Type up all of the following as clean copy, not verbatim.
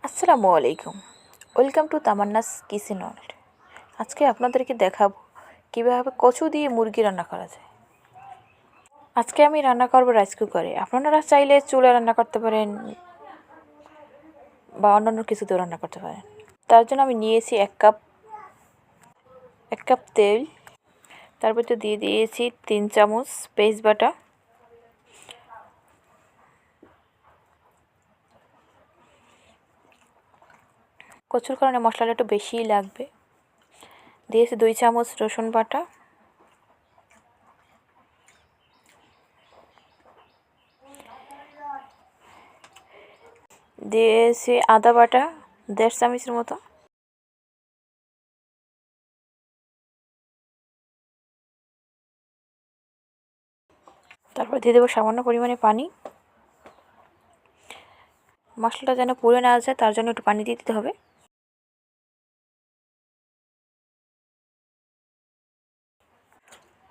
আসসালামু আলাইকুম। Welcome to Tamanna's kitchen world. আজকে আপনাদেরকে দেখাবো কীভাবে কচু দিয়ে মুরগি রান্না করা যায়। আজকে আমি রান্না করবো রাইস কুকারে। আপনারা চাইলে চুলায় রান্না করতে পারেন বা অন্যান্য কিছুতেও রান্না করতে পারেন। তার জন্য আমি নিয়েছি এক কাপ তেল। তার ভিতরে দিয়ে দিয়েছি 3 চামচ পেঁয়াজ বাটা, কচুর কারণে মশলাটা একটু বেশিই লাগবে। দিয়েছি 2 চামচ রসুন বাটা, দিয়েছি আদা বাটা 1.5 চামচের মতো, তারপর দিয়ে দেবো সামান্য পরিমাণে পানি। মশলাটা যেন পুড়ে না যায় তার জন্য একটু পানি দিয়ে দিতে হবে।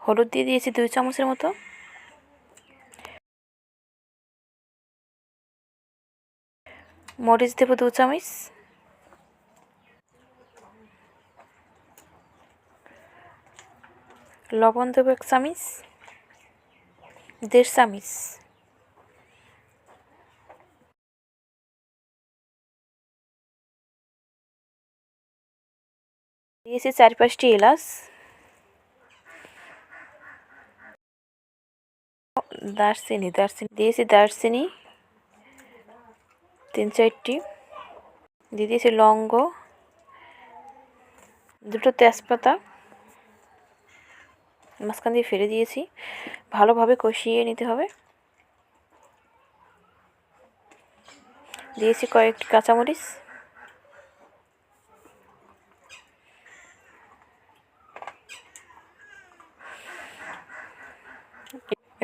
হলুদ দিয়ে দিয়েছি 2 চামচের মতো, মরিচ দেবো 2 চামচ, লবণ দেবো 1 চামচ, 1.5 চামচ, দিয়েছি 4-5টি এলাচ, দারচিনি দিয়েছি দারচিনি 3-4টি, দিয়ে দিয়েছি লবঙ্গ, 2টো তেজপাতা মাঝখান দিয়ে ফেলে দিয়েছি। ভালোভাবে কষিয়ে নিতে হবে। দিয়েছি কয়েকটি কাঁচামরিচ,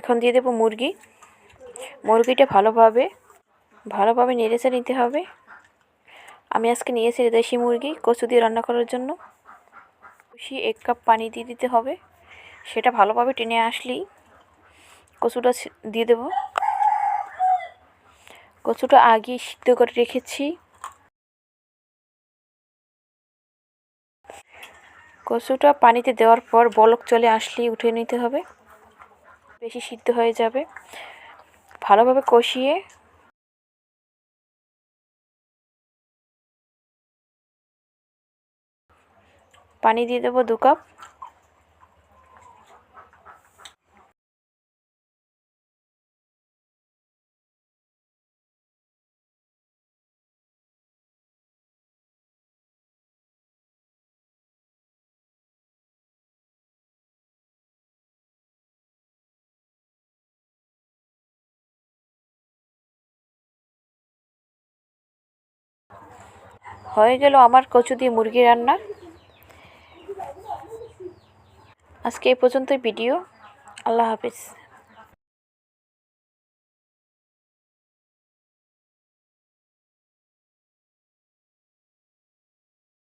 এখন দিয়ে দেবো মুরগিটা ভালোভাবে নেড়েচে নিতে হবে। আমি আজকে নিয়েছি দেশি মুরগি কচু দিয়ে রান্না করার জন্য। 1 কাপ পানি দিয়ে দিতে হবে। সেটা ভালোভাবে টেনে আসলেই কচুটা দিয়ে দেব। কচুটা আগে সিদ্ধ করে রেখেছি। কচুটা পানিতে দেওয়ার পর বলক চলে আসলেই উঠিয়ে নিতে হবে, বেশি সিদ্ধ হয়ে যাবে। ভালোভাবে কষিয়ে পানি দিয়ে দেবো 2 কাপ। হয়ে গেল আমার কচু দিয়ে মুরগি রান্না। আজকে এই পর্যন্তই ভিডিও। আল্লাহ হাফেজ।